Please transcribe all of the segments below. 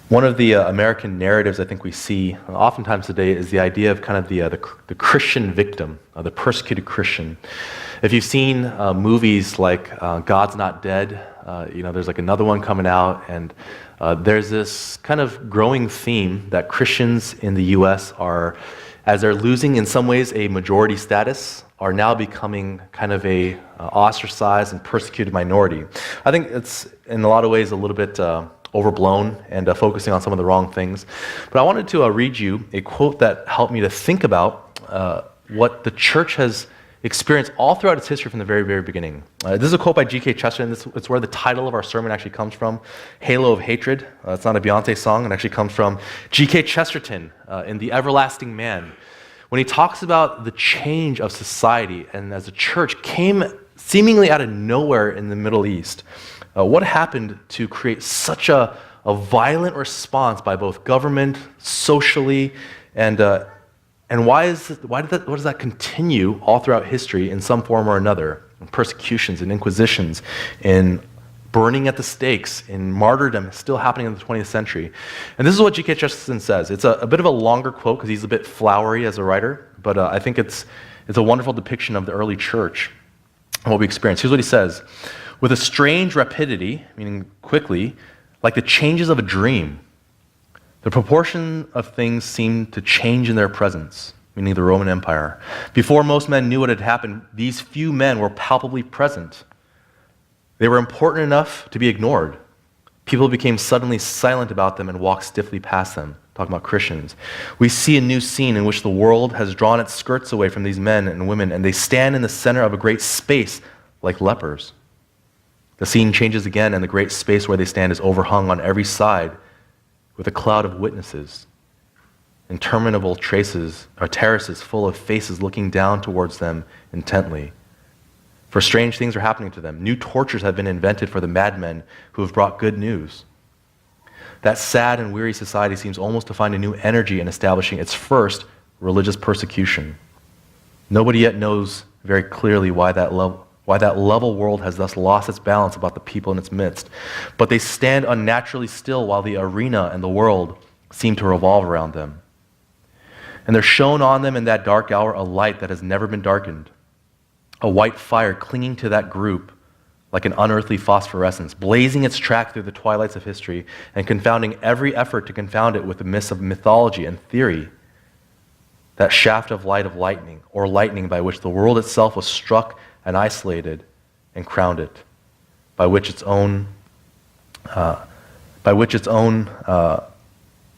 One of the American narratives I think we see oftentimes today is the idea of kind of the Christian victim, the persecuted Christian. If you've seen movies like God's Not Dead, there's like another one coming out, and there's this kind of growing theme that Christians in the U.S. are, as they're losing in some ways a majority status, are now becoming kind of a ostracized and persecuted minority. I think it's in a lot of ways a little bit overblown and focusing on some of the wrong things. But I wanted to read you a quote that helped me to think about what the church has experienced all throughout its history from the very, very beginning. This is a quote by G.K. Chesterton. It's where the title of our sermon actually comes from, Halo of Hatred. It's not a Beyonce song. It actually comes from G.K. Chesterton in The Everlasting Man, when he talks about the change of society and as the church came seemingly out of nowhere in the Middle East. What happened to create such a violent response by both government, socially, and why does that continue all throughout history in some form or another? In persecutions and inquisitions, in burning at the stakes, in martyrdom still happening in the 20th century. And this is what G.K. Chesterton says. It's a bit of a longer quote because he's a bit flowery as a writer, but I think it's a wonderful depiction of the early church and what we experienced. Here's what he says. With a strange rapidity, meaning quickly, like the changes of a dream, the proportion of things seemed to change in their presence, meaning the Roman Empire. Before most men knew what had happened, these few men were palpably present. They were important enough to be ignored. People became suddenly silent about them and walked stiffly past them, talking about Christians. We see a new scene in which the world has drawn its skirts away from these men and women, and they stand in the center of a great space like lepers. The scene changes again, and the great space where they stand is overhung on every side with a cloud of witnesses, interminable traces or terraces full of faces looking down towards them intently. For strange things are happening to them. New tortures have been invented for the madmen who have brought good news. That sad and weary society seems almost to find a new energy in establishing its first religious persecution. Nobody yet knows very clearly why that level world has thus lost its balance about the people in its midst. But they stand unnaturally still while the arena and the world seem to revolve around them. And there shone on them in that dark hour a light that has never been darkened, a white fire clinging to that group like an unearthly phosphorescence, blazing its track through the twilights of history and confounding every effort to confound it with the mists of mythology and theory. That shaft of lightning, or lightning by which the world itself was struck and isolated and crowned it, by which its own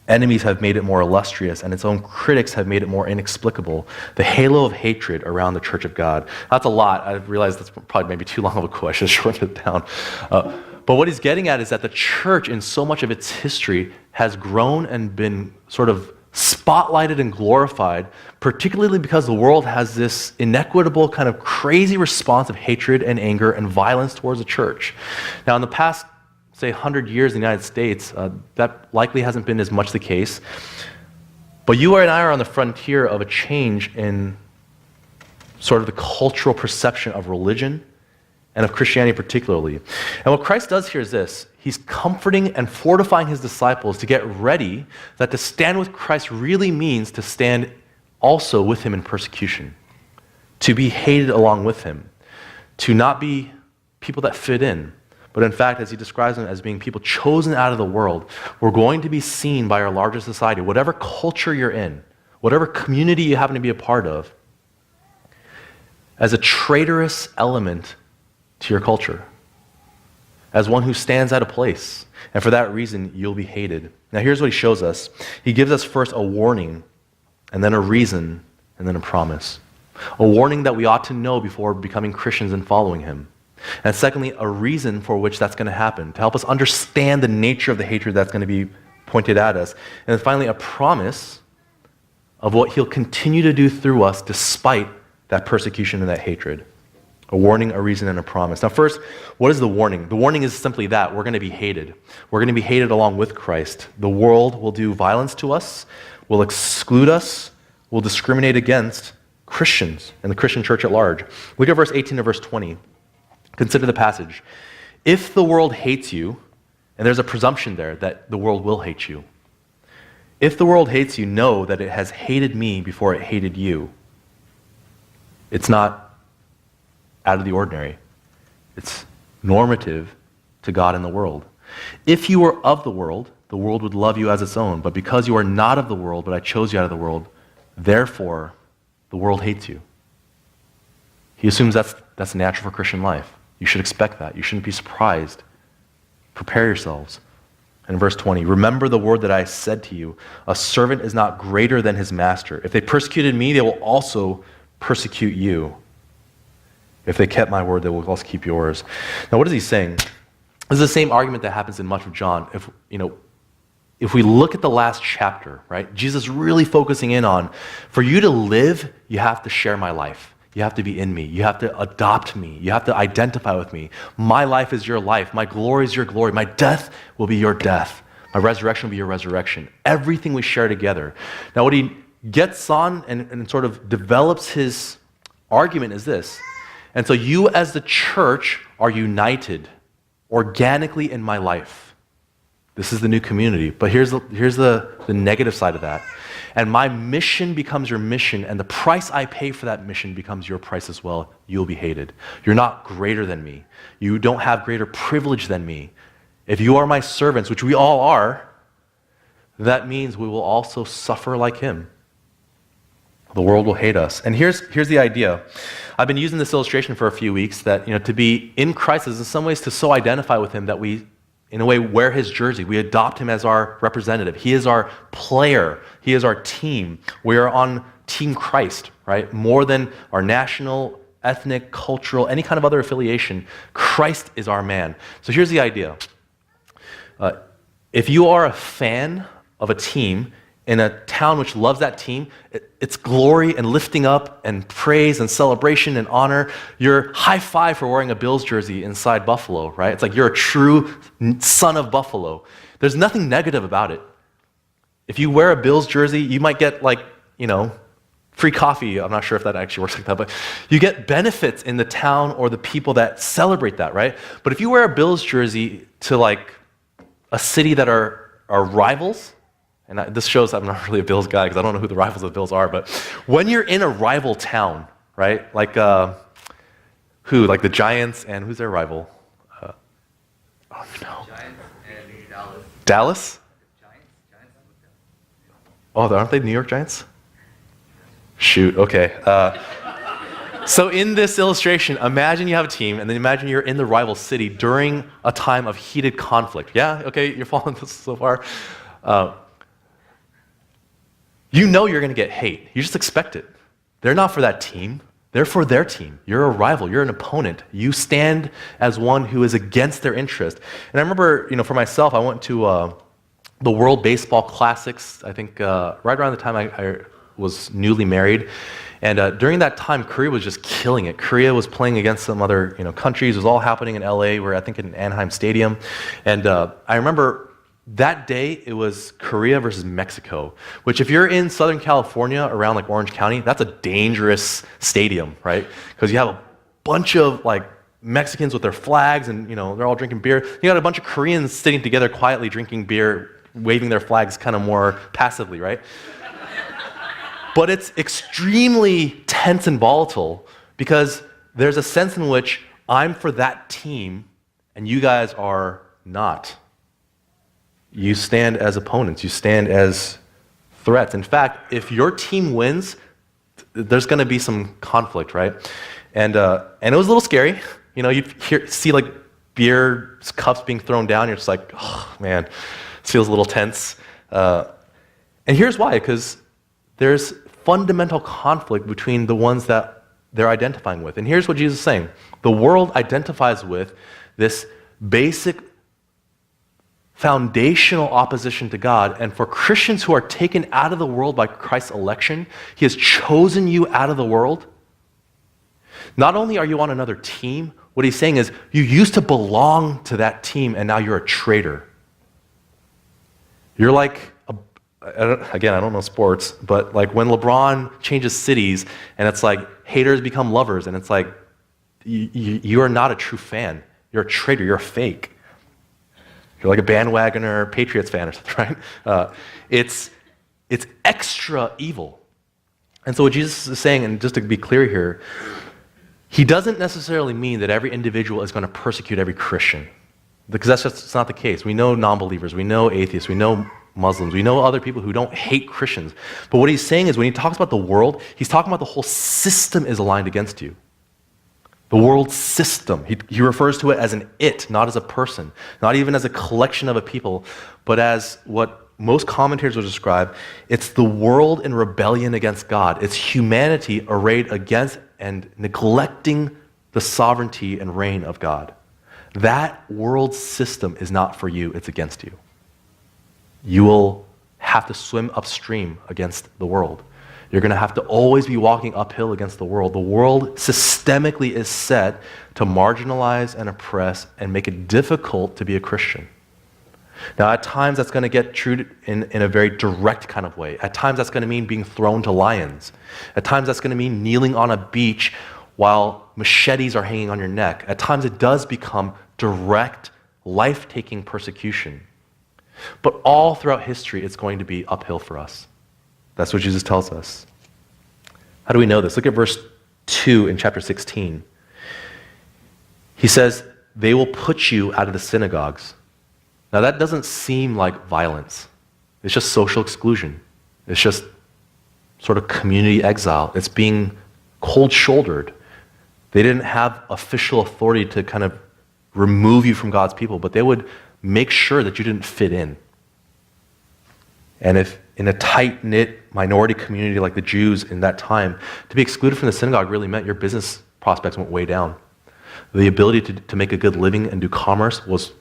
enemies have made it more illustrious, and its own critics have made it more inexplicable. The halo of hatred around the Church of God. That's a lot. I realize that's probably maybe too long of a quote. I should shorten it down. But what he's getting at is that the church, in so much of its history, has grown and been sort of spotlighted and glorified, particularly because the world has this inequitable, kind of crazy response of hatred and anger and violence towards the church. Now, in the past, say, 100 years in the United States, that likely hasn't been as much the case. But you and I are on the frontier of a change in sort of the cultural perception of religion and of Christianity particularly. And what Christ does here is this. He's comforting and fortifying his disciples to get ready that to stand with Christ really means to stand also with him in persecution, to be hated along with him, to not be people that fit in, but in fact, as he describes them as being people chosen out of the world. We're going to be seen by our larger society, whatever culture you're in, whatever community you happen to be a part of, as a traitorous element to your culture, as one who stands out of place. And for that reason, you'll be hated. Now here's what he shows us. He gives us first a warning, and then a reason, and then a promise. A warning that we ought to know before becoming Christians and following him. And secondly, a reason for which that's going to happen, to help us understand the nature of the hatred that's going to be pointed at us. And then finally, a promise of what he'll continue to do through us despite that persecution and that hatred. A warning, a reason, and a promise. Now first, what is the warning? The warning is simply that. We're going to be hated. We're going to be hated along with Christ. The world will do violence to us, will exclude us, will discriminate against Christians and the Christian church at large. Look at verse 18 to verse 20. Consider the passage. If the world hates you, And there's a presumption there that the world will hate you. If the world hates you, know that it has hated me before it hated you. It's not out of the ordinary. It's normative to God and the world. If you were of the world would love you as its own. But because you are not of the world, but I chose you out of the world, therefore the world hates you. He assumes that's natural for Christian life. You should expect that. You shouldn't be surprised. Prepare yourselves. In verse 20, remember the word that I said to you, a servant is not greater than his master. If they persecuted me, they will also persecute you. If they kept my word, they will also keep yours. Now, what is he saying? This is the same argument that happens in much of John. If we look at the last chapter, right, Jesus really focusing in on, for you to live, you have to share my life. You have to be in me. You have to adopt me. You have to identify with me. My life is your life. My glory is your glory. My death will be your death. My resurrection will be your resurrection. Everything we share together. Now, what he gets on and sort of develops his argument is this. And so you as the church are united organically in my life. This is the new community. But here's the negative side of that. And my mission becomes your mission, and the price I pay for that mission becomes your price as well. You'll be hated. You're not greater than me. You don't have greater privilege than me. If you are my servants, which we all are, that means we will also suffer like him. The world will hate us. And here's the idea. I've been using this illustration for a few weeks that, to be in Christ is in some ways to so identify with him that we, in a way, wear his jersey. We adopt him as our representative. He is our player. He is our team. We are on Team Christ, right? More than our national, ethnic, cultural, any kind of other affiliation. Christ is our man. So here's the idea. If you are a fan of a team in a town which loves that team, its glory and lifting up and praise and celebration and honor, you're high five for wearing a Bills jersey inside Buffalo, right? It's like you're a true son of Buffalo. There's nothing negative about it. If you wear a Bills jersey, you might get free coffee. I'm not sure if that actually works like that, but you get benefits in the town or the people that celebrate that, right? But if you wear a Bills jersey to a city that are rivals, and this shows I'm not really a Bills guy because I don't know who the rivals of the Bills are, but when you're in a rival town, right? Like the Giants and who's their rival? I don't know. Giants and Dallas. Dallas? Giants. Oh, aren't they New York Giants? Shoot, okay. So in this illustration, imagine you have a team, and then imagine you're in the rival city during a time of heated conflict. Yeah? Okay, you're following this so far? You know you're going to get hate. You just expect it. They're not for that team. They're for their team. You're a rival. You're an opponent. You stand as one who is against their interest. And I remember, for myself, I went to the World Baseball Classics, I think right around the time I was newly married. And during that time, Korea was just killing it. Korea was playing against some other countries. It was all happening in LA, where I think in Anaheim Stadium. And I remember that day, it was Korea versus Mexico, which if you're in Southern California around Orange County, that's a dangerous stadium, right? Because you have a bunch of Mexicans with their flags and they're all drinking beer. You got a bunch of Koreans sitting together quietly drinking beer, waving their flags kind of more passively, right? But it's extremely tense and volatile because there's a sense in which I'm for that team and you guys are not. You stand as opponents. You stand as threats. In fact, if your team wins, there's going to be some conflict, right? And it was a little scary. You'd see beer cups being thrown down. You're just like, oh man, this feels a little tense. And here's why: because there's fundamental conflict between the ones that they're identifying with. And here's what Jesus is saying: the world identifies with this basic foundational opposition to God, and for Christians who are taken out of the world by Christ's election, he has chosen you out of the world. Not only are you on another team, what he's saying is you used to belong to that team and now you're a traitor. You're I don't know sports, but when LeBron changes cities and it's haters become lovers and it's you are not a true fan. You're a traitor, you're a fake. you're like a bandwagoner Patriots fan or something, right? It's extra evil. And so what Jesus is saying, and just to be clear here, he doesn't necessarily mean that every individual is going to persecute every Christian, because it's not the case. We know non-believers, we know atheists, we know Muslims, we know other people who don't hate Christians. But what he's saying is when he talks about the world, he's talking about the whole system is aligned against you. The world system. He refers to it as an it, not as a person, not even as a collection of a people, but as what most commentators would describe, it's the world in rebellion against God. It's humanity arrayed against and neglecting the sovereignty and reign of God. That world system is not for you, it's against you. You will have to swim upstream against the world. You're going to have to always be walking uphill against the world. The world systemically is set to marginalize and oppress and make it difficult to be a Christian. Now, at times that's going to get treated in a very direct kind of way. At times that's going to mean being thrown to lions. At times that's going to mean kneeling on a beach while machetes are hanging on your neck. At times it does become direct, life-taking persecution. But all throughout history, it's going to be uphill for us. That's what Jesus tells us. How do we know this? Look at verse 2 in chapter 16. He says, they will put you out of the synagogues. Now that doesn't seem like violence. It's just social exclusion. It's just sort of community exile. It's being cold-shouldered. They didn't have official authority to kind of remove you from God's people, but they would make sure that you didn't fit in. And if in a tight-knit minority community like the Jews in that time, to be excluded from the synagogue really meant your business prospects went way down. The ability to make a good living and do commerce was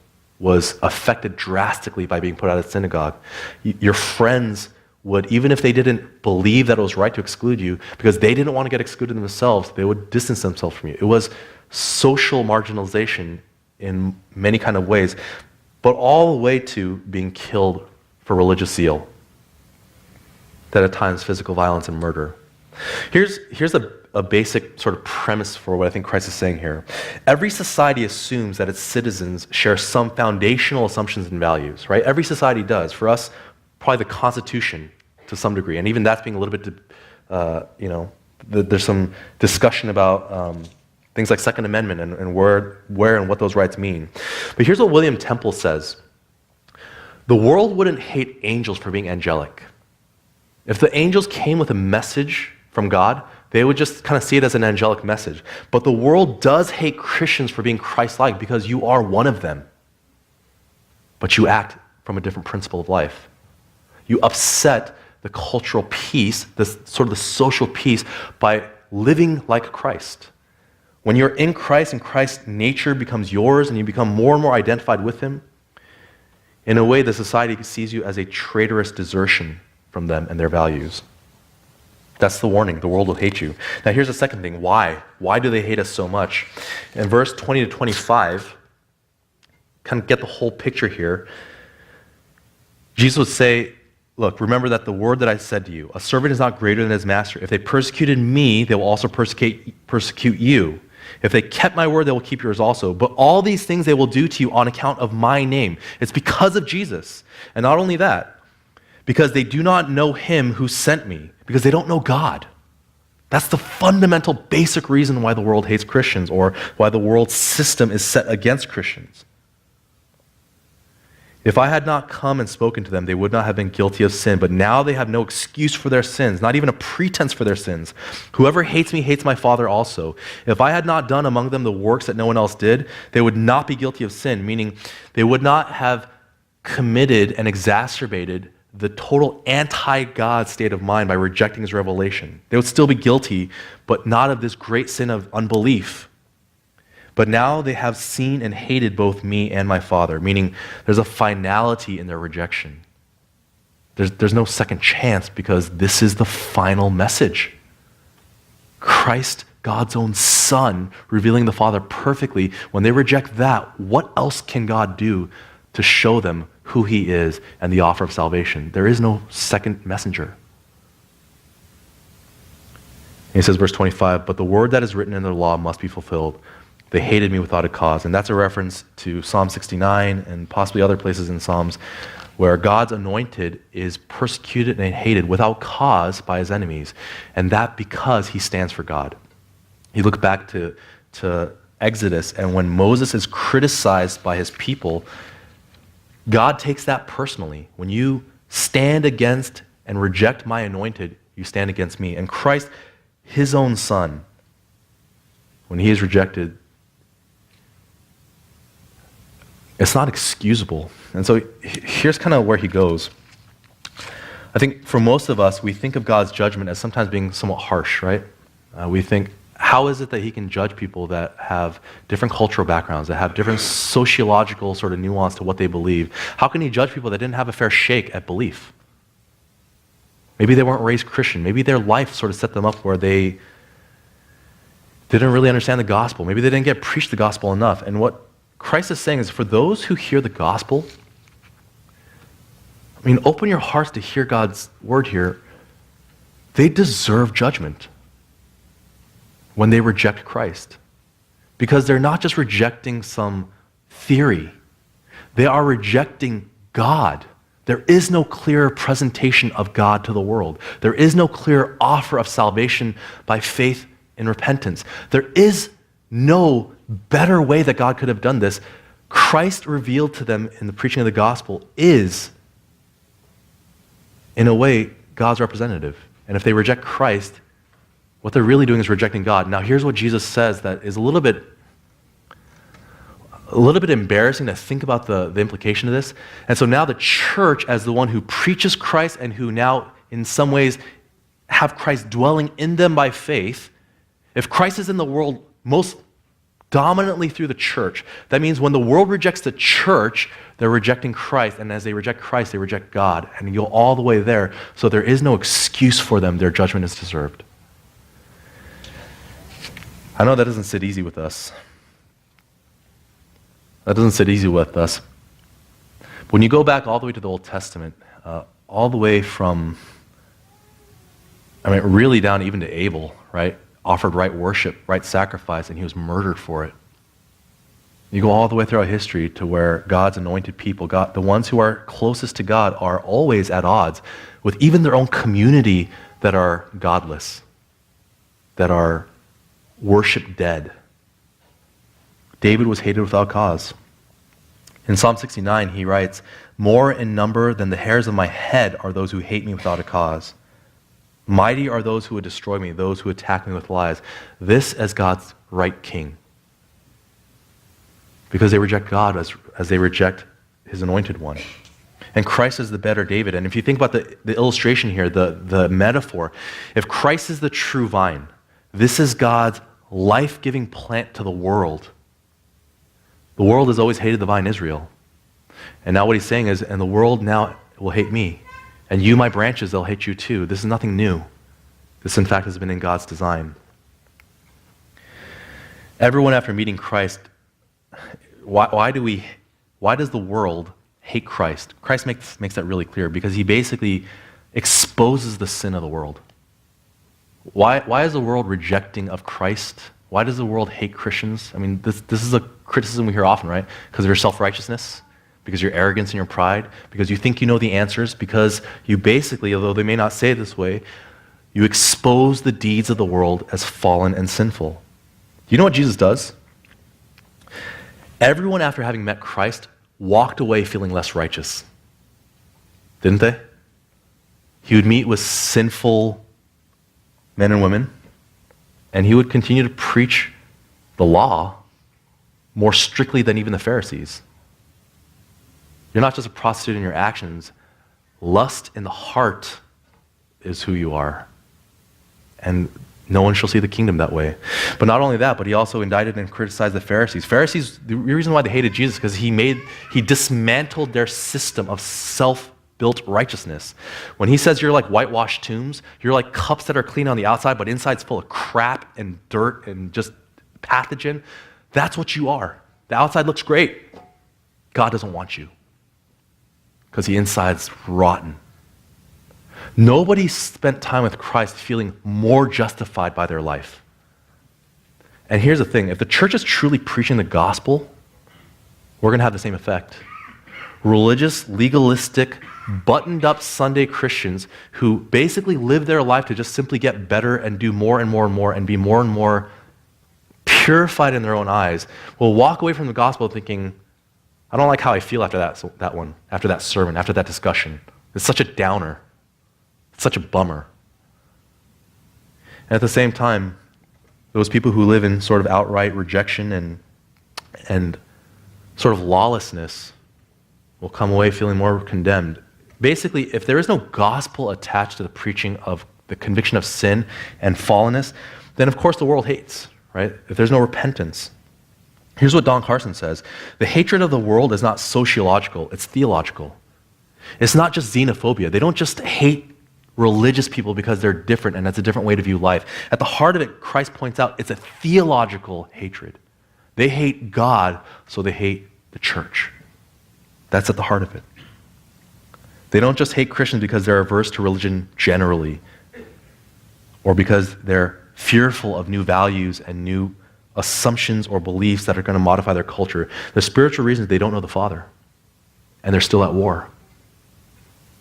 affected drastically by being put out of the synagogue. Your friends would, even if they didn't believe that it was right to exclude you, because they didn't want to get excluded themselves, they would distance themselves from you. It was social marginalization in many kind of ways, but all the way to being killed for religious zeal. That at times physical violence and murder. Here's a basic sort of premise for what I think Christ is saying here. Every society assumes that its citizens share some foundational assumptions and values, right? Every society does. For us, probably the Constitution to some degree, and even that's being a little bit, there's some discussion about things like Second Amendment and where and what those rights mean. But here's what William Temple says. The world wouldn't hate angels for being angelic. If the angels came with a message from God, they would just kind of see it as an angelic message. But the world does hate Christians for being Christ-like because you are one of them. But you act from a different principle of life. You upset the cultural peace, the social peace, by living like Christ. When you're in Christ and Christ's nature becomes yours and you become more and more identified with him, in a way the society sees you as a traitorous desertion from them and their values. That's the warning. The world will hate you. Now here's the second thing. Why? Why do they hate us so much? In verse 20 to 25, kind of get the whole picture here. Jesus would say, look, remember that the word that I said to you, a servant is not greater than his master. If they persecuted me, they will also persecute you. If they kept my word, they will keep yours also. But all these things they will do to you on account of my name. It's because of Jesus. And not only that, because they do not know him who sent me, because they don't know God. That's the fundamental, basic reason why the world hates Christians, or why the world system is set against Christians. If I had not come and spoken to them, they would not have been guilty of sin, but now they have no excuse for their sins, not even a pretense for their sins. Whoever hates me hates my Father also. If I had not done among them the works that no one else did, they would not be guilty of sin, meaning they would not have committed and exacerbated the total anti-God state of mind by rejecting his revelation. They would still be guilty, but not of this great sin of unbelief. But now they have seen and hated both me and my Father, meaning there's a finality in their rejection. There's no second chance because this is the final message. Christ, God's own Son, revealing the Father perfectly. When they reject that, what else can God do to show them who he is and the offer of salvation? There is no second messenger. And he says, verse 25, but the word that is written in the law must be fulfilled. They hated me without a cause. And that's a reference to Psalm 69 and possibly other places in Psalms where God's anointed is persecuted and hated without cause by his enemies. And that because he stands for God. You look back to Exodus, and when Moses is criticized by his people, God takes that personally. When you stand against and reject my anointed, you stand against me. And Christ, his own son, when he is rejected, it's not excusable. And so here's kind of where he goes. I think for most of us, we think of God's judgment as sometimes being somewhat harsh, right? We think, how is it that he can judge people that have different cultural backgrounds, that have different sociological sort of nuance to what they believe? How can he judge people that didn't have a fair shake at belief? Maybe they weren't raised Christian. Maybe their life sort of set them up where they didn't really understand the gospel. Maybe they didn't get preached the gospel enough. And what Christ is saying is for those who hear the gospel, open your hearts to hear God's word here. They deserve judgment when they reject Christ. Because they're not just rejecting some theory. They are rejecting God. There is no clear presentation of God to the world. There is no clear offer of salvation by faith in repentance. There is no better way that God could have done this. Christ revealed to them in the preaching of the gospel is, in a way, God's representative. And if they reject Christ, what they're really doing is rejecting God. Now, here's what Jesus says that is a little bit embarrassing to think about the implication of this. And so now the church, as the one who preaches Christ and who now, in some ways, have Christ dwelling in them by faith, if Christ is in the world most dominantly through the church, that means when the world rejects the church, they're rejecting Christ. And as they reject Christ, they reject God. And you go all the way there. So there is no excuse for them. Their judgment is deserved. I know that doesn't sit easy with us. When you go back all the way to the Old Testament, all the way from, really down even to Abel, right? Offered right worship, right sacrifice, and he was murdered for it. You go all the way throughout history to where God's anointed people, God, the ones who are closest to God, are always at odds with even their own community that are godless, that are worship dead. David was hated without cause. In Psalm 69, he writes, "More in number than the hairs of my head are those who hate me without a cause. Mighty are those who would destroy me, those who attack me with lies." This as God's right king. Because they reject God as they reject his anointed one. And Christ is the better David. And if you think about the illustration here, the metaphor, if Christ is the true vine, this is God's life-giving plant to the world. The world has always hated the vine, Israel. And now what he's saying is, and the world now will hate me. And you, my branches, they'll hate you too. This is nothing new. This, in fact, has been in God's design. Everyone after meeting Christ, why does the world hate Christ? Christ makes that really clear because he basically exposes the sin of the world. Why is the world rejecting of Christ? Why does the world hate Christians? This is a criticism we hear often, right? Because of your self-righteousness, because your arrogance and your pride, because you think you know the answers, because you basically, although they may not say it this way, you expose the deeds of the world as fallen and sinful. Do you know what Jesus does? Everyone after having met Christ walked away feeling less righteous. Didn't they? He would meet with sinful men and women, and he would continue to preach the law more strictly than even the Pharisees. You're not just a prostitute in your actions. Lust in the heart is who you are. And no one shall see the kingdom that way. But not only that, but he also indicted and criticized the Pharisees. Pharisees, the reason why they hated Jesus is because he dismantled their system of self-built righteousness. When he says you're like whitewashed tombs, you're like cups that are clean on the outside, but inside's full of crap and dirt and just pathogen, that's what you are. The outside looks great. God doesn't want you because the inside's rotten. Nobody spent time with Christ feeling more justified by their life. And here's the thing, if the church is truly preaching the gospel, we're going to have the same effect. Religious, legalistic, buttoned-up Sunday Christians who basically live their life to just simply get better and do more and more and more and be more and more purified in their own eyes will walk away from the gospel thinking, I don't like how I feel after that one, after that sermon, after that discussion. It's such a downer. It's such a bummer. And at the same time, those people who live in sort of outright rejection and sort of lawlessness will come away feeling more condemned. Basically, if there is no gospel attached to the preaching of the conviction of sin and fallenness, then of course the world hates, right? If there's no repentance. Here's what Don Carson says. The hatred of the world is not sociological, it's theological. It's not just xenophobia. They don't just hate religious people because they're different and that's a different way to view life. At the heart of it, Christ points out, it's a theological hatred. They hate God, so they hate the church. That's at the heart of it. They don't just hate Christians because they're averse to religion generally, or because they're fearful of new values and new assumptions or beliefs that are going to modify their culture. The spiritual reason is they don't know the Father, and they're still at war.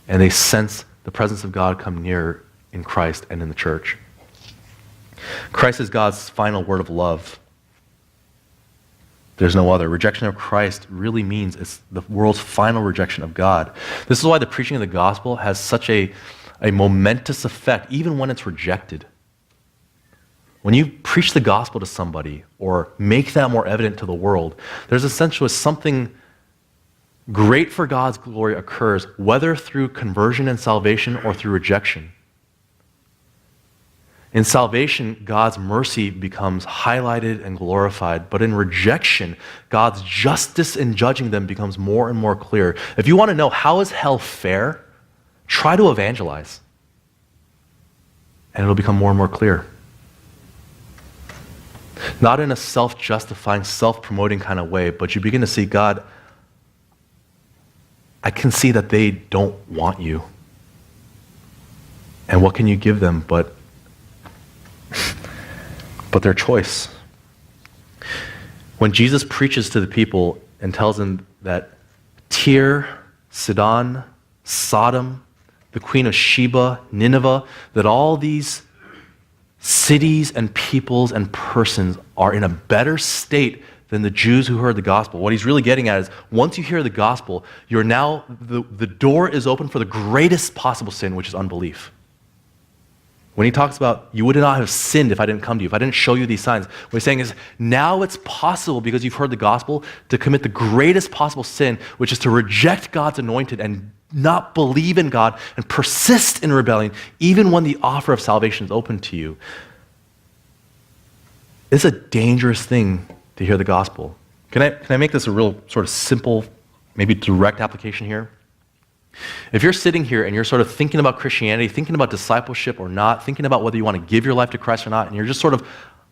And they sense the presence of God come near in Christ and in the church. Christ is God's final word of love. There's no other. Rejection of Christ really means it's the world's final rejection of God. This is why the preaching of the gospel has such a momentous effect, even when it's rejected. When you preach the gospel to somebody or make that more evident to the world, there's essentially something great for God's glory occurs, whether through conversion and salvation or through rejection. In salvation, God's mercy becomes highlighted and glorified, but in rejection, God's justice in judging them becomes more and more clear. If you want to know how is hell fair, try to evangelize, and it'll become more and more clear. Not in a self-justifying, self-promoting kind of way, but you begin to see, God, I can see that they don't want you. And what can you give them but their choice? When Jesus preaches to the people and tells them that Tyre, Sidon, Sodom, the queen of Sheba, Nineveh, that all these cities and peoples and persons are in a better state than the Jews who heard the gospel. What he's really getting at is, once you hear the gospel, you're now, the door is open for the greatest possible sin, which is unbelief. When he talks about, you would not have sinned if I didn't come to you, if I didn't show you these signs, what he's saying is, now it's possible, because you've heard the gospel, to commit the greatest possible sin, which is to reject God's anointed and not believe in God and persist in rebellion, even when the offer of salvation is open to you. It's a dangerous thing to hear the gospel. Can I make this a real sort of simple, maybe direct application here? If you're sitting here and you're sort of thinking about Christianity, thinking about discipleship or not, thinking about whether you want to give your life to Christ or not, and you're just sort of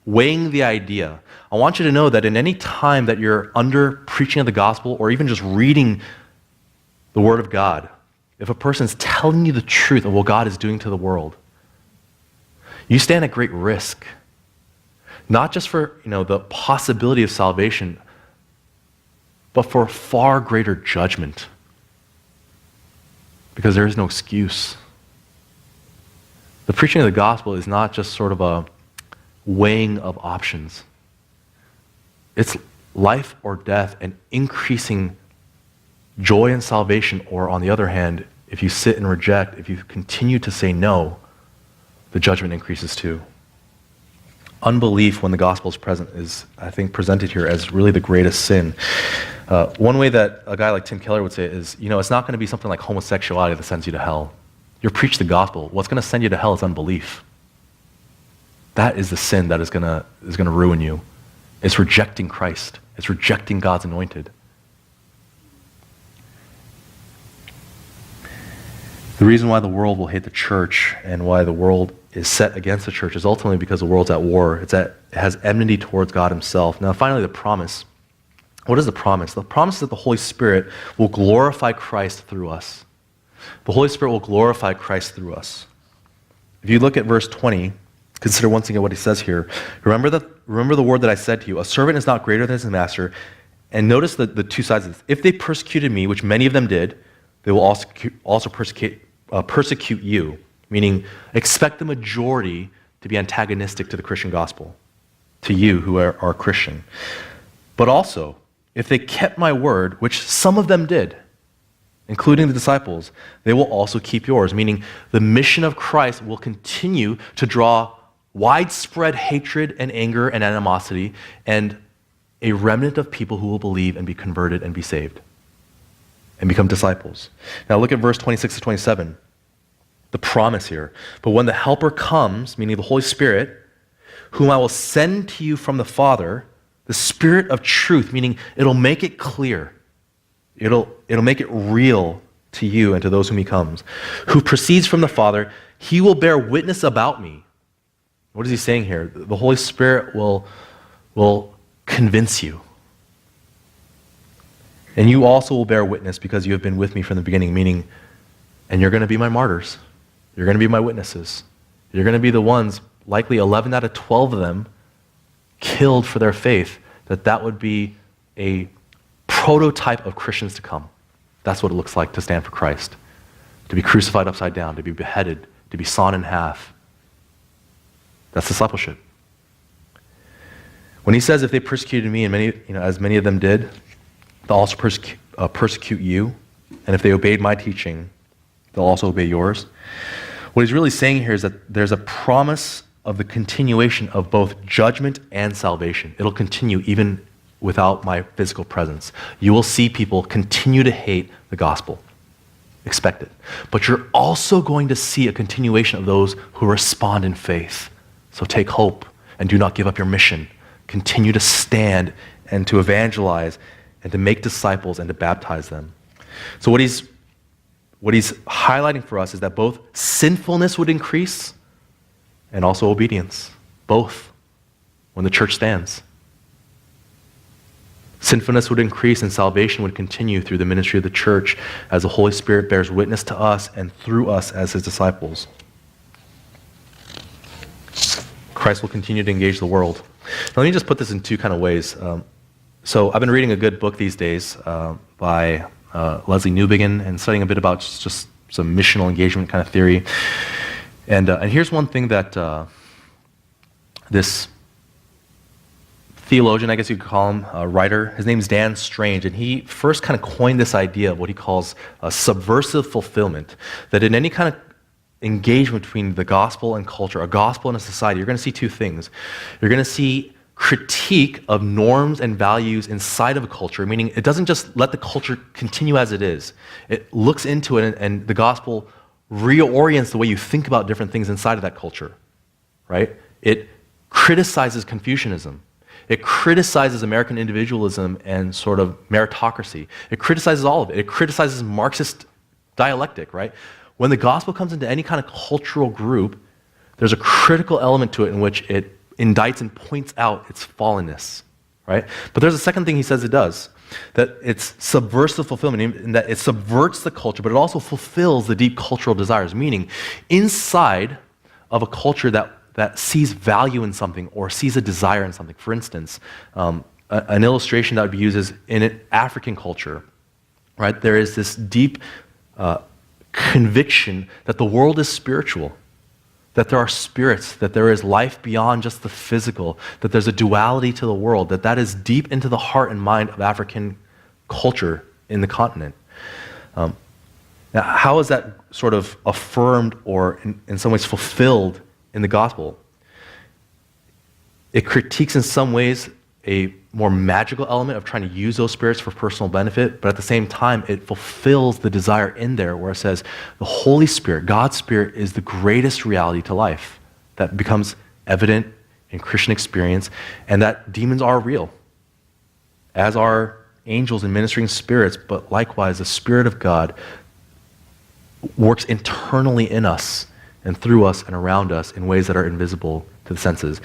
weighing the idea, I want you to know that in any time that you're under preaching of the gospel or even just reading the Word of God, if a person's telling you the truth of what God is doing to the world, you stand at great risk. Not just for, the possibility of salvation, but for far greater judgment. Because there is no excuse. The preaching of the gospel is not just sort of a weighing of options. It's life or death and increasing joy and salvation, or on the other hand, if you sit and reject, if you continue to say no, the judgment increases too. Unbelief when the gospel is present is, I think, presented here as really the greatest sin. One way that a guy like Tim Keller would say it is, it's not going to be something like homosexuality that sends you to hell. You're preach the gospel. What's going to send you to hell is unbelief. That is the sin that is going to ruin you. It's rejecting Christ. It's rejecting God's anointed. The reason why the world will hate the church and why the world is set against the church is ultimately because the world's at war. It has enmity towards God himself. Now, finally, the promise. What is the promise? The promise is that the Holy Spirit will glorify Christ through us. The Holy Spirit will glorify Christ through us. If you look at verse 20, Consider once again what he says here. Remember the word that I said to you, a servant is not greater than his master. And notice the two sides of this. If they persecuted me, which many of them did, they will also persecute you, meaning expect the majority to be antagonistic to the Christian gospel, to you who are Christian. But also, if they kept my word, which some of them did, including the disciples, they will also keep yours, meaning the mission of Christ will continue to draw widespread hatred and anger and animosity and a remnant of people who will believe and be converted and be saved and become disciples. Now look at verse 26 to 27. The promise here. But when the Helper comes, meaning the Holy Spirit, whom I will send to you from the Father, the Spirit of truth, meaning it'll make it clear. It'll make it real to you and to those whom he comes. Who proceeds from the Father, he will bear witness about me. What is he saying here? The Holy Spirit will convince you. And you also will bear witness because you have been with me from the beginning, meaning, and you're going to be my martyrs. You're going to be my witnesses. You're going to be the ones, likely 11 out of 12 of them, killed for their faith, that would be a prototype of Christians to come. That's what it looks like to stand for Christ. To be crucified upside down, to be beheaded, to be sawn in half. That's discipleship. When he says, if they persecuted me, and many, as many of them did, they'll also persecute you. And if they obeyed my teaching, they'll also obey yours. What he's really saying here is that there's a promise of the continuation of both judgment and salvation. It'll continue even without my physical presence. You will see people continue to hate the gospel. Expect it. But you're also going to see a continuation of those who respond in faith. So take hope and do not give up your mission. Continue to stand and to evangelize and to make disciples and to baptize them. So what he's highlighting for us is that both sinfulness would increase and also obedience, both, when the church stands. Sinfulness would increase and salvation would continue through the ministry of the church as the Holy Spirit bears witness to us and through us as his disciples. Christ will continue to engage the world. Now, let me just put this in two kind of ways. So I've been reading a good book these days by Leslie Newbigin and studying a bit about just some missional engagement kind of theory. And here's one thing that this theologian, I guess you could call him, writer, his name's Dan Strange, and he first kind of coined this idea of what he calls a subversive fulfillment, that in any kind of engagement between the gospel and culture, a gospel and a society, you're going to see two things. You're going to see critique of norms and values inside of a culture, meaning it doesn't just let the culture continue as it is. It looks into it, and the gospel reorients the way you think about different things inside of that culture, right? It criticizes Confucianism. It criticizes American individualism and sort of meritocracy. It criticizes all of it. It criticizes Marxist dialectic, right? When the gospel comes into any kind of cultural group, there's a critical element to it in which it indicts and points out its fallenness, right? But there's a second thing he says it does, that it's subversive fulfillment, in that it subverts the culture, but it also fulfills the deep cultural desires, meaning inside of a culture that sees value in something or sees a desire in something. For instance, an illustration that would be used is in an African culture, right? There is this deep conviction that the world is spiritual, that there are spirits, that there is life beyond just the physical, that there's a duality to the world, that is deep into the heart and mind of African culture in the continent. Now, how is that sort of affirmed or in some ways fulfilled in the gospel? It critiques in some ways a more magical element of trying to use those spirits for personal benefit, but at the same time, it fulfills the desire in there where it says the Holy Spirit, God's Spirit, is the greatest reality to life that becomes evident in Christian experience, and that demons are real, as are angels and ministering spirits, but likewise, the Spirit of God works internally in us and through us and around us in ways that are invisible to the senses.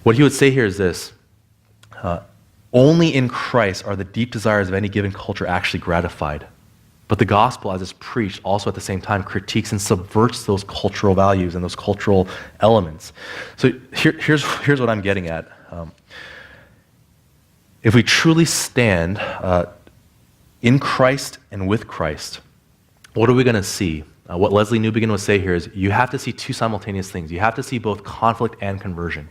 What he would say here is this: only in Christ are the deep desires of any given culture actually gratified. But the gospel, as it's preached, also at the same time critiques and subverts those cultural values and those cultural elements. So here's what I'm getting at. If we truly stand in Christ and with Christ, what are we going to see? What Leslie Newbegin would say here is you have to see two simultaneous things. You have to see both conflict and conversion.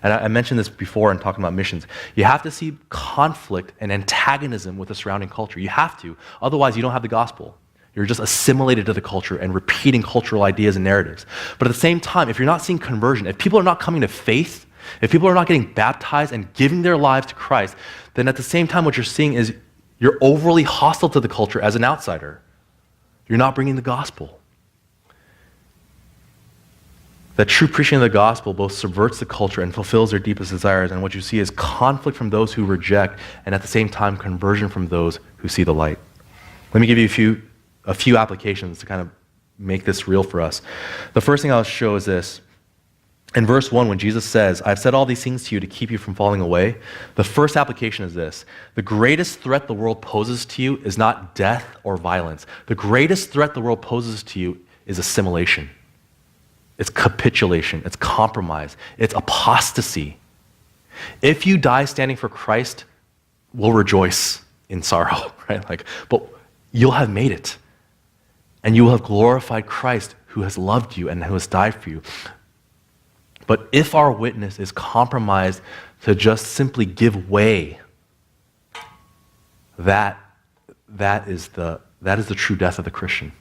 And I mentioned this before in talking about missions. You have to see conflict and antagonism with the surrounding culture. You have to. Otherwise, you don't have the gospel. You're just assimilated to the culture and repeating cultural ideas and narratives. But at the same time, if you're not seeing conversion, if people are not coming to faith, if people are not getting baptized and giving their lives to Christ, then at the same time what you're seeing is you're overly hostile to the culture as an outsider. You're not bringing the gospel. That true preaching of the gospel both subverts the culture and fulfills their deepest desires, and what you see is conflict from those who reject, and at the same time conversion from those who see the light. Let me give you a few applications to kind of make this real for us. The first thing I'll show is this. In verse 1, when Jesus says, I've said all these things to you to keep you from falling away, the first application is this. The greatest threat the world poses to you is not death or violence. The greatest threat the world poses to you is assimilation. It's capitulation. It's compromise. It's apostasy. If you die standing for Christ, we'll rejoice in sorrow, right? But you'll have made it. And you will have glorified Christ who has loved you and who has died for you. But if our witness is compromised to just simply give way, that is the true death of the Christian.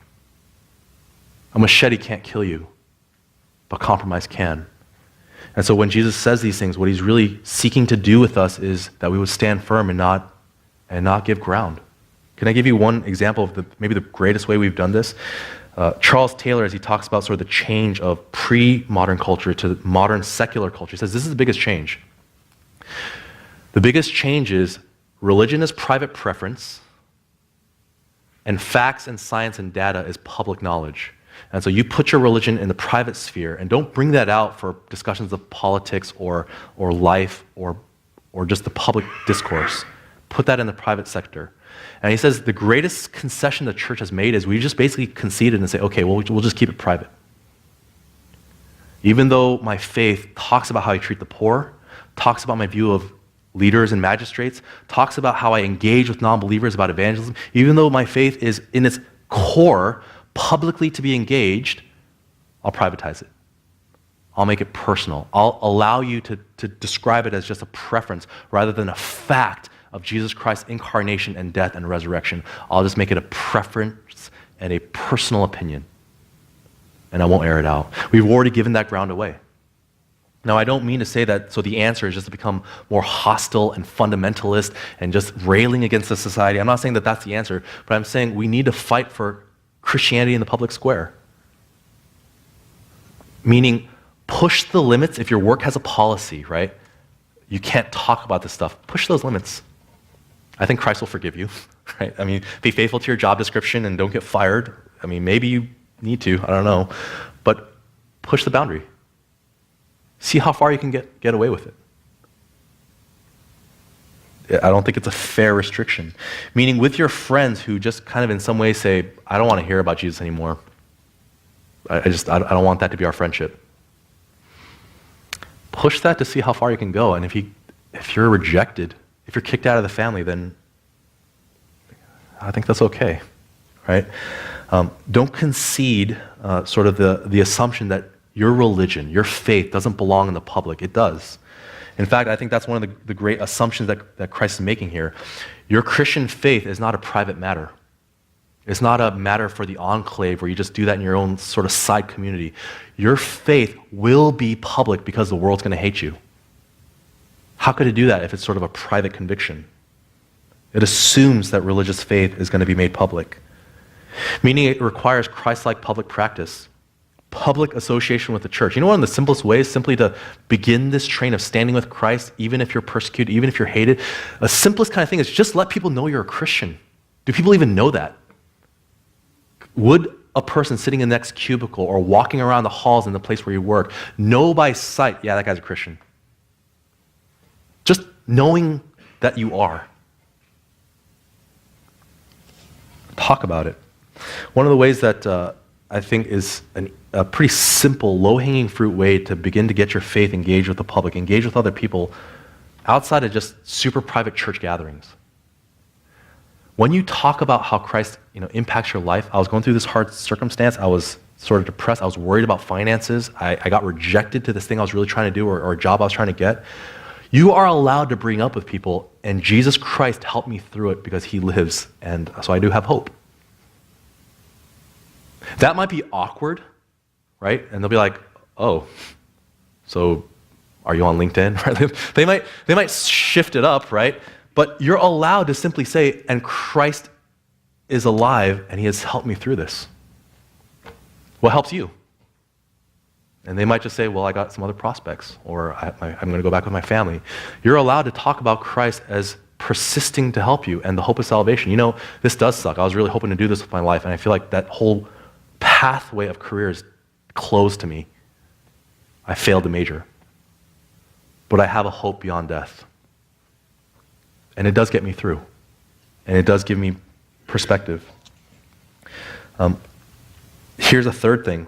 A machete can't kill you, but compromise can. And so when Jesus says these things, what he's really seeking to do with us is that we would stand firm and not give ground. Can I give you one example of maybe the greatest way we've done this? Charles Taylor, as he talks about sort of the change of pre-modern culture to modern secular culture, he says this is the biggest change. The biggest change is religion is private preference, and facts and science and data is public knowledge. And so you put your religion in the private sphere, and don't bring that out for discussions of politics or life or just the public discourse. Put that in the private sector. And he says the greatest concession the church has made is we just basically conceded and say, okay, well, we'll just keep it private. Even though my faith talks about how I treat the poor, talks about my view of leaders and magistrates, talks about how I engage with non-believers about evangelism, even though my faith is in its core publicly to be engaged, I'll privatize it. I'll make it personal. I'll allow you to describe it as just a preference rather than a fact of Jesus Christ's incarnation and death and resurrection. I'll just make it a preference and a personal opinion. And I won't air it out. We've already given that ground away. Now, I don't mean to say that so the answer is just to become more hostile and fundamentalist and just railing against the society. I'm not saying that that's the answer, but I'm saying we need to fight for Christianity in the public square. Meaning, push the limits. If your work has a policy, right? You can't talk about this stuff. Push those limits. I think Christ will forgive you, right? I mean, be faithful to your job description and don't get fired. I mean, maybe you need to, I don't know. But push the boundary. See how far you can get away with it. I don't think it's a fair restriction. Meaning with your friends who just kind of in some ways say, I don't want to hear about Jesus anymore. I don't want that to be our friendship. Push that to see how far you can go. And if you're rejected, if you're kicked out of the family, then I think that's okay, right? Don't concede sort of the assumption that your religion, your faith doesn't belong in the public. It does. In fact, I think that's one of the great assumptions that Christ is making here. Your Christian faith is not a private matter. It's not a matter for the enclave where you just do that in your own sort of side community. Your faith will be public because the world's going to hate you. How could it do that if it's sort of a private conviction? It assumes that religious faith is going to be made public, meaning it requires Christ-like public practice, public association with the church. You know, one of the simplest ways simply to begin this train of standing with Christ, even if you're persecuted, even if you're hated, the simplest kind of thing is just let people know you're a Christian. Do people even know that? Would a person sitting in the next cubicle or walking around the halls in the place where you work know by sight, yeah, that guy's a Christian? Just knowing that you are. Talk about it. One of the ways that I think is a pretty simple, low-hanging fruit way to begin to get your faith engaged with the public, engaged with other people outside of just super private church gatherings. When you talk about how Christ impacts your life, I was going through this hard circumstance. I was sort of depressed. I was worried about finances. I got rejected to this thing I was really trying to do or a job I was trying to get. You are allowed to bring up with people, and Jesus Christ helped me through it because he lives, and so I do have hope. That might be awkward, right? And they'll be like, oh, so are you on LinkedIn? They might shift it up, right? But you're allowed to simply say, and Christ is alive, and he has helped me through this. What helps you? And they might just say, well, I got some other prospects, or I'm going to go back with my family. You're allowed to talk about Christ as persisting to help you and the hope of salvation. This does suck. I was really hoping to do this with my life, and I feel like that whole pathway of career is closed to me. I failed to major. But I have a hope beyond death. And it does get me through. And it does give me perspective. Here's a third thing.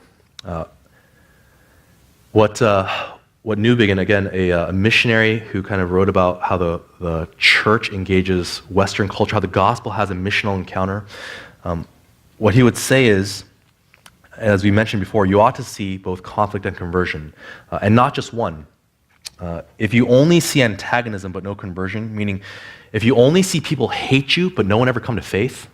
What Newbigin, again, a missionary who kind of wrote about how the church engages Western culture, how the gospel has a missional encounter. What he would say is, as we mentioned before, you ought to see both conflict and conversion, and not just one. If you only see antagonism but no conversion, meaning if you only see people hate you but no one ever come to faith,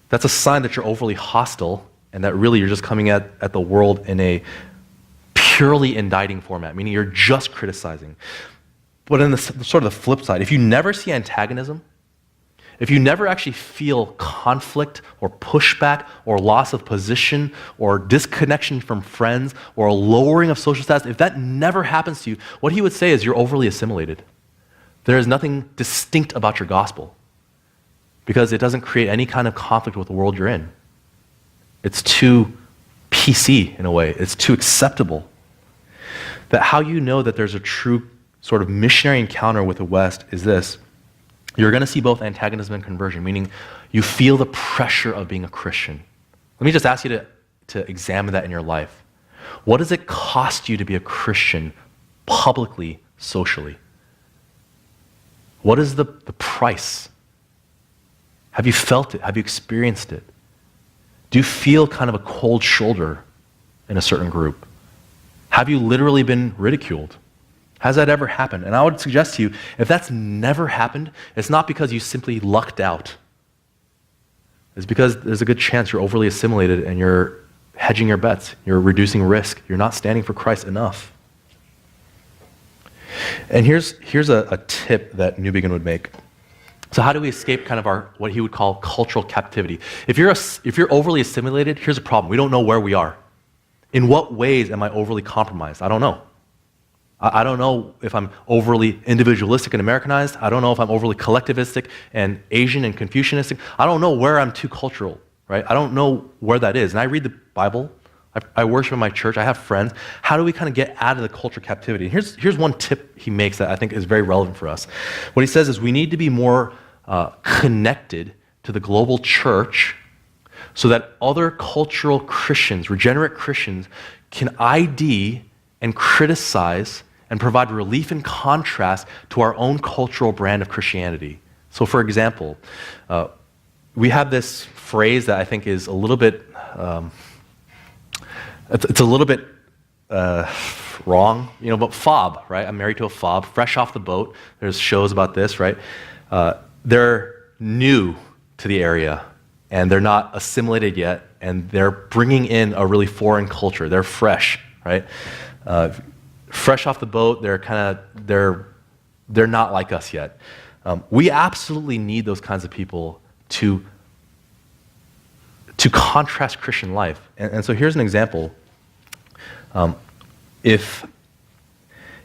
that's a sign that you're overly hostile and that really you're just coming at the world in a purely indicting format, meaning you're just criticizing. But in the sort of the flip side, if you never see antagonism, if you never actually feel conflict or pushback or loss of position or disconnection from friends or a lowering of social status, if that never happens to you, what he would say is you're overly assimilated. There is nothing distinct about your gospel because it doesn't create any kind of conflict with the world you're in. It's too PC in a way. It's too acceptable. That how you know that there's a true sort of missionary encounter with the West is this. You're going to see both antagonism and conversion, meaning you feel the pressure of being a Christian. Let me just ask you to examine that in your life. What does it cost you to be a Christian publicly, socially? What is the price? Have you felt it? Have you experienced it? Do you feel kind of a cold shoulder in a certain group? Have you literally been ridiculed? Has that ever happened? And I would suggest to you, if that's never happened, it's not because you simply lucked out. It's because there's a good chance you're overly assimilated and you're hedging your bets. You're reducing risk. You're not standing for Christ enough. And here's a tip that Newbigin would make. So how do we escape kind of what he would call cultural captivity? If you're overly assimilated, here's a problem. We don't know where we are. In what ways am I overly compromised? I don't know. I don't know if I'm overly individualistic and Americanized. I don't know if I'm overly collectivistic and Asian and Confucianistic. I don't know where I'm too cultural, right? I don't know where that is. And I read the Bible. I worship in my church. I have friends. How do we kind of get out of the cultural captivity? And here's one tip he makes that I think is very relevant for us. What he says is we need to be more connected to the global church so that other cultural Christians, regenerate Christians, can ID and criticize and provide relief and contrast to our own cultural brand of Christianity. So for example, we have this phrase that I think is a little bit, it's a little bit wrong, but FOB, right? I'm married to a FOB, fresh off the boat. There's shows about this, right? They're new to the area and they're not assimilated yet and they're bringing in a really foreign culture. They're fresh, right? Fresh off the boat, they're not like us yet. We absolutely need those kinds of people to contrast Christian life. And so here's an example. If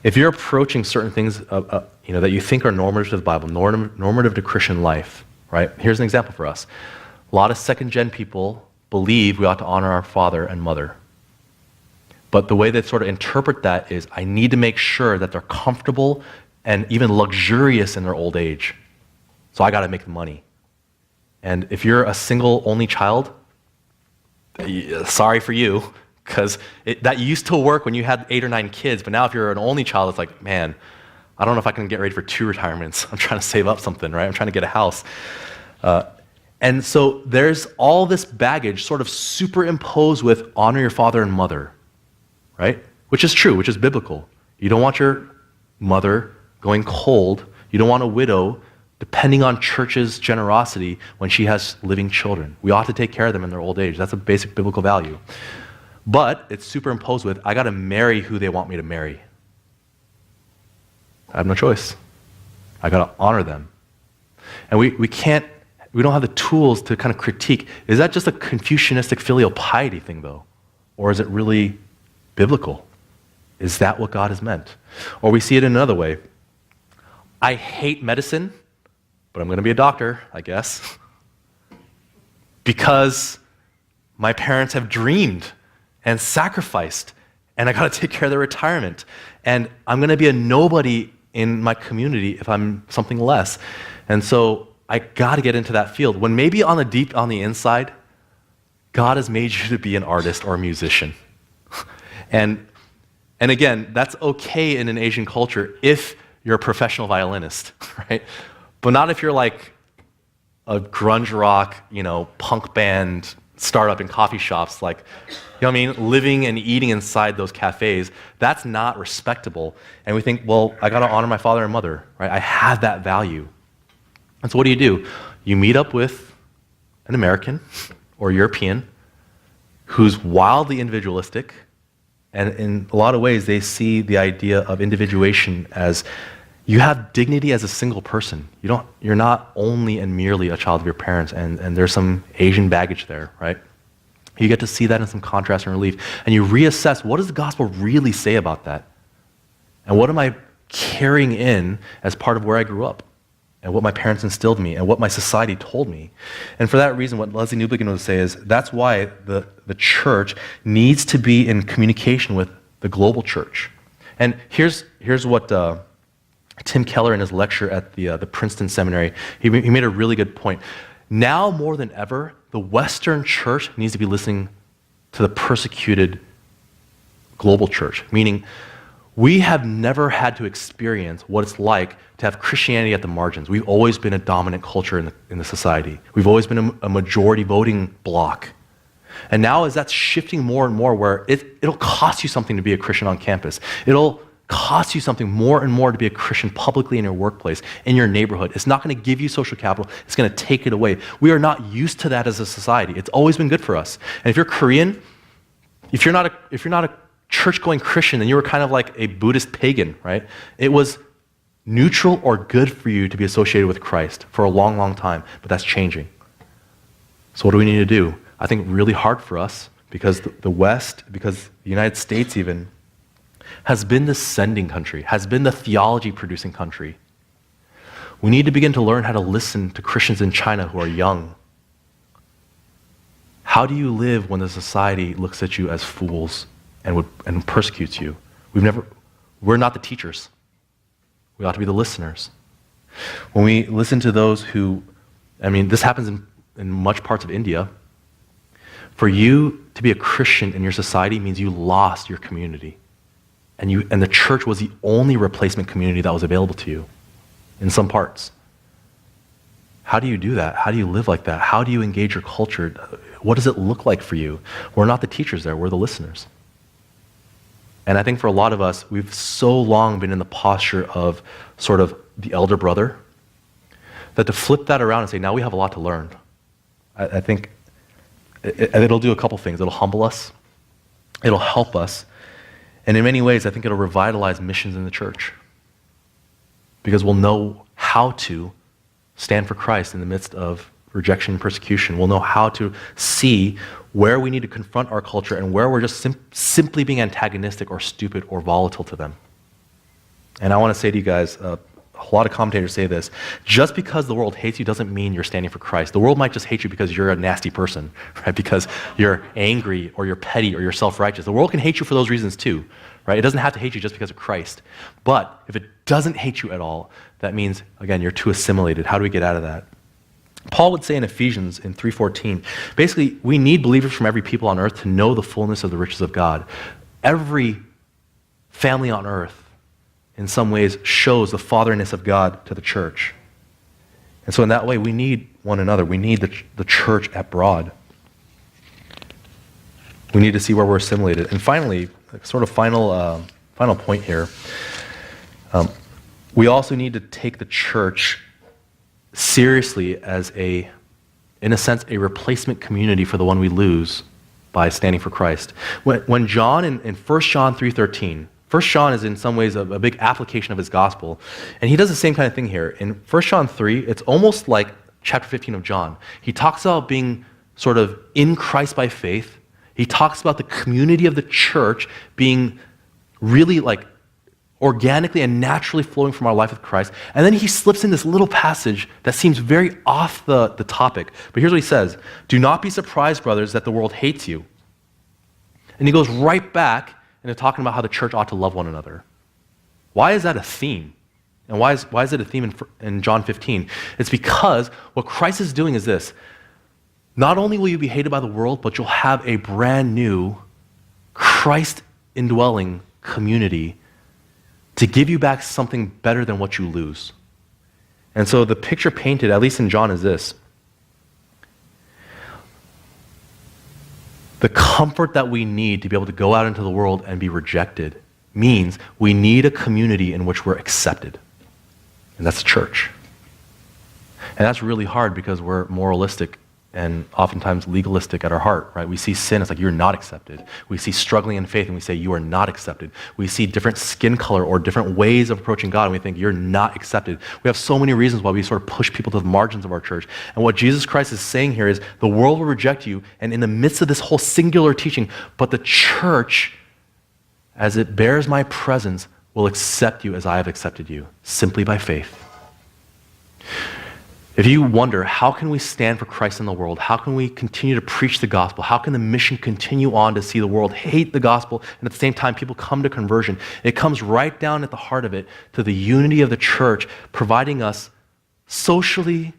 you're approaching certain things that you think are normative to the Bible, normative to Christian life, right? Here's an example for us. A lot of second-gen people believe we ought to honor our father and mother. But the way they sort of interpret that is, I need to make sure that they're comfortable and even luxurious in their old age. So I got to make the money. And if you're a single only child, sorry for you, because that used to work when you had 8 or 9 kids, but now if you're an only child, it's like, man, I don't know if I can get ready for 2 retirements. I'm trying to save up something, right? I'm trying to get a house. And so there's all this baggage sort of superimposed with honor your father and mother, right? Which is true, which is biblical. You don't want your mother going cold. You don't want a widow depending on church's generosity when she has living children. We ought to take care of them in their old age. That's a basic biblical value. But it's superimposed with, I got to marry who they want me to marry. I have no choice. I got to honor them. And we don't have the tools to kind of critique. Is that just a Confucianistic filial piety thing, though? Or is it really biblical? Is that what God has meant? Or we see it in another way. I hate medicine, but I'm going to be a doctor, I guess, because my parents have dreamed and sacrificed, and I got to take care of their retirement. And I'm going to be a nobody in my community if I'm something less. And so I got to get into that field, when maybe on the inside, God has made you to be an artist or a musician. And again, that's okay in an Asian culture if you're a professional violinist, right? But not if you're like a grunge rock, punk band startup in coffee shops, like, living and eating inside those cafes. That's not respectable. And we think, well, I got to honor my father and mother, right? I have that value. And so what do? You meet up with an American or European who's wildly individualistic, and in a lot of ways they see the idea of individuation as you have dignity as a single person. You're not only and merely a child of your parents, and there's some Asian baggage there, right? You get to see that in some contrast and relief, and you reassess, what does the gospel really say about that? And what am I carrying in as part of where I grew up? And what my parents instilled in me, and what my society told me. And for that reason, what Leslie Newbigin would say is, that's why the church needs to be in communication with the global church. And here's what Tim Keller in his lecture at the Princeton Seminary, he made a really good point. Now more than ever, the Western church needs to be listening to the persecuted global church, meaning we have never had to experience what it's like to have Christianity at the margins. We've always been a dominant culture in the society. We've always been a majority voting bloc. And now as that's shifting more and more, where it'll cost you something to be a Christian on campus. It'll cost you something more and more to be a Christian publicly in your workplace, in your neighborhood. It's not going to give you social capital. It's going to take it away. We are not used to that as a society. It's always been good for us. And if you're Korean, if you're not a church-going Christian, then you were kind of like a Buddhist pagan, right? It was neutral or good for you to be associated with Christ for a long, long time, but that's changing. So what do we need to do? I think really hard for us, because the West, because the United States even, has been the sending country, has been the theology-producing country. We need to begin to learn how to listen to Christians in China who are young. How do you live when the society looks at you as fools and persecutes you? We're not the teachers. We ought to be the listeners. When we listen to those who, this happens in much parts of India. For you to be a Christian in your society means you lost your community. And the church was the only replacement community that was available to you in some parts. How do you do that? How do you live like that? How do you engage your culture? What does it look like for you? We're not the teachers there, we're the listeners. And I think for a lot of us, we've so long been in the posture of sort of the elder brother, that to flip that around and say, now we have a lot to learn, I think it'll do a couple things. It'll humble us, it'll help us, and in many ways, I think it'll revitalize missions in the church, because we'll know how to stand for Christ in the midst of rejection and persecution. We'll know how to see where we need to confront our culture and where we're just simply being antagonistic or stupid or volatile to them. And I want to say to you guys, a lot of commentators say this, just because the world hates you doesn't mean you're standing for Christ. The world might just hate you because you're a nasty person, right? Because you're angry or you're petty or you're self-righteous. The world can hate you for those reasons too, right? It doesn't have to hate you just because of Christ. But if it doesn't hate you at all, that means, again, you're too assimilated. How do we get out of that? Paul would say in Ephesians in 3:14, basically, we need believers from every people on earth to know the fullness of the riches of God. Every family on earth, in some ways, shows the fatherness of God to the church. And so in that way, we need one another. We need the church at Broad. We need to see where we're assimilated. And finally, sort of final point here, we also need to take the church seriously as in a sense, a replacement community for the one we lose by standing for Christ. When John, in 1 John 3:13, 1 John is in some ways a big application of his gospel, and he does the same kind of thing here. In 1 John 3, it's almost like chapter 15 of John. He talks about being sort of in Christ by faith. He talks about the community of the church being really like organically and naturally flowing from our life with Christ. And then he slips in this little passage that seems very off the topic. But here's what he says: "Do not be surprised, brothers, that the world hates you." And he goes right back into talking about how the church ought to love one another. Why is that a theme? And why is it a theme in John 15? It's because what Christ is doing is this: not only will you be hated by the world, but you'll have a brand new Christ indwelling community to give you back something better than what you lose. And so the picture painted, at least in John, is this: the comfort that we need to be able to go out into the world and be rejected means we need a community in which we're accepted. And that's the church. And that's really hard because we're moralistic and oftentimes legalistic at our heart, right? We see sin, it's like, you're not accepted. We see struggling in faith, and we say, you are not accepted. We see different skin color or different ways of approaching God, and we think, you're not accepted. We have so many reasons why we sort of push people to the margins of our church. And what Jesus Christ is saying here is, the world will reject you, and in the midst of this whole singular teaching, but the church, as it bears my presence, will accept you as I have accepted you, simply by faith. If you wonder, how can we stand for Christ in the world? How can we continue to preach the gospel? How can the mission continue on to see the world hate the gospel and at the same time people come to conversion? It comes right down at the heart of it to the unity of the church, providing us socially,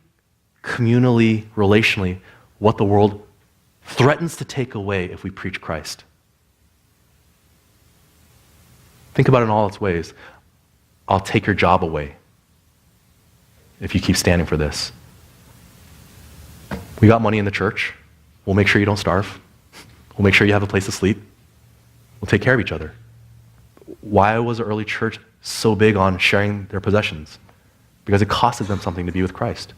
communally, relationally, what the world threatens to take away if we preach Christ. Think about it in all its ways. I'll take your job away if you keep standing for this. We got money in the church. We'll make sure you don't starve. We'll make sure you have a place to sleep. We'll take care of each other. Why was the early church so big on sharing their possessions? Because it costed them something to be with Christ,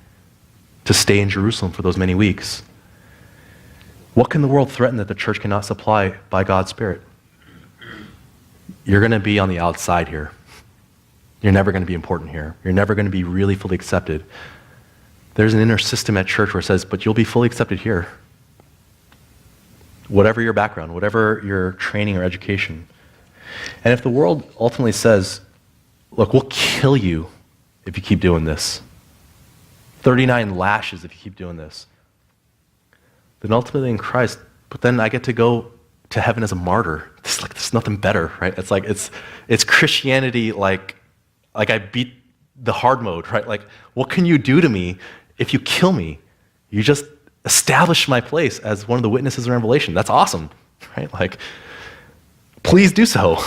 to stay in Jerusalem for those many weeks. What can the world threaten that the church cannot supply by God's Spirit? You're going to be on the outside here. You're never going to be important here. You're never going to be really fully accepted. There's an inner system at church where it says, but you'll be fully accepted here. Whatever your background, whatever your training or education. And if the world ultimately says, look, we'll kill you if you keep doing this, 39 lashes if you keep doing this, then ultimately in Christ, but then I get to go to heaven as a martyr. It's like, there's nothing better, right? It's like, it's Christianity like I beat the hard mode, right? Like, what can you do to me if you kill me? You just establish my place as one of the witnesses in Revelation. That's awesome, right? Like, please do so.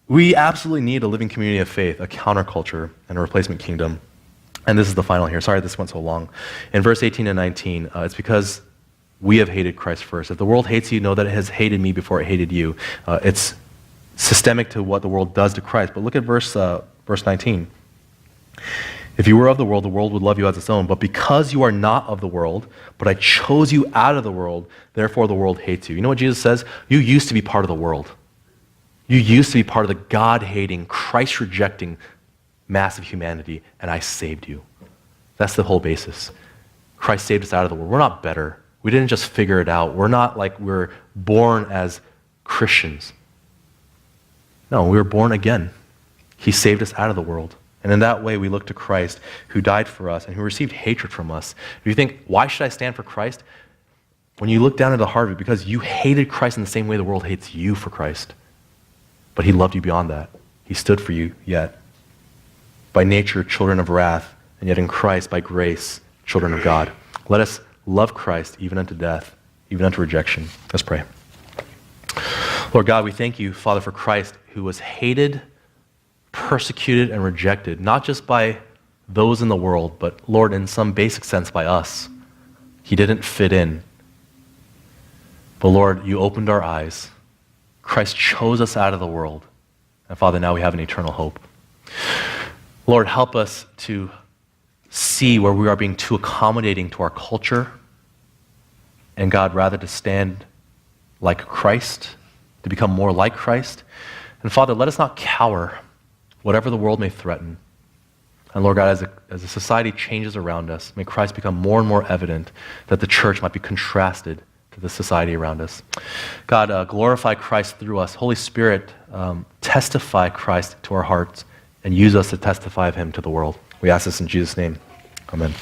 We absolutely need a living community of faith, a counterculture, and a replacement kingdom. And this is the final here. Sorry this went so long. In verse 18 and 19, it's because we have hated Christ first. If the world hates you, know that it has hated me before it hated you. It's systemic to what the world does to Christ. But look at verse 19. If you were of the world would love you as its own. But because you are not of the world, but I chose you out of the world, therefore the world hates you. You know what Jesus says? You used to be part of the world. You used to be part of the God-hating, Christ-rejecting mass of humanity, and I saved you. That's the whole basis. Christ saved us out of the world. We're not better. We didn't just figure it out. We're not like we're born as Christians. No, we were born again. He saved us out of the world. And in that way, we look to Christ, who died for us and who received hatred from us. If you think, why should I stand for Christ? When you look down into the heart of it, because you hated Christ in the same way the world hates you for Christ. But he loved you beyond that. He stood for you yet. By nature, children of wrath, and yet in Christ, by grace, children of God. Let us love Christ even unto death, even unto rejection. Let's pray. Lord God, we thank you, Father, for Christ, who was hated, persecuted, and rejected, not just by those in the world, but, Lord, in some basic sense, by us. He didn't fit in. But, Lord, you opened our eyes. Christ chose us out of the world. And, Father, now we have an eternal hope. Lord, help us to see where we are being too accommodating to our culture, and, God, rather to stand like Christ, to become more like Christ. And, Father, let us not cower, whatever the world may threaten. And Lord God, as a society changes around us, may Christ become more and more evident, that the church might be contrasted to the society around us. God, glorify Christ through us. Holy Spirit, testify Christ to our hearts and use us to testify of him to the world. We ask this in Jesus' name. Amen.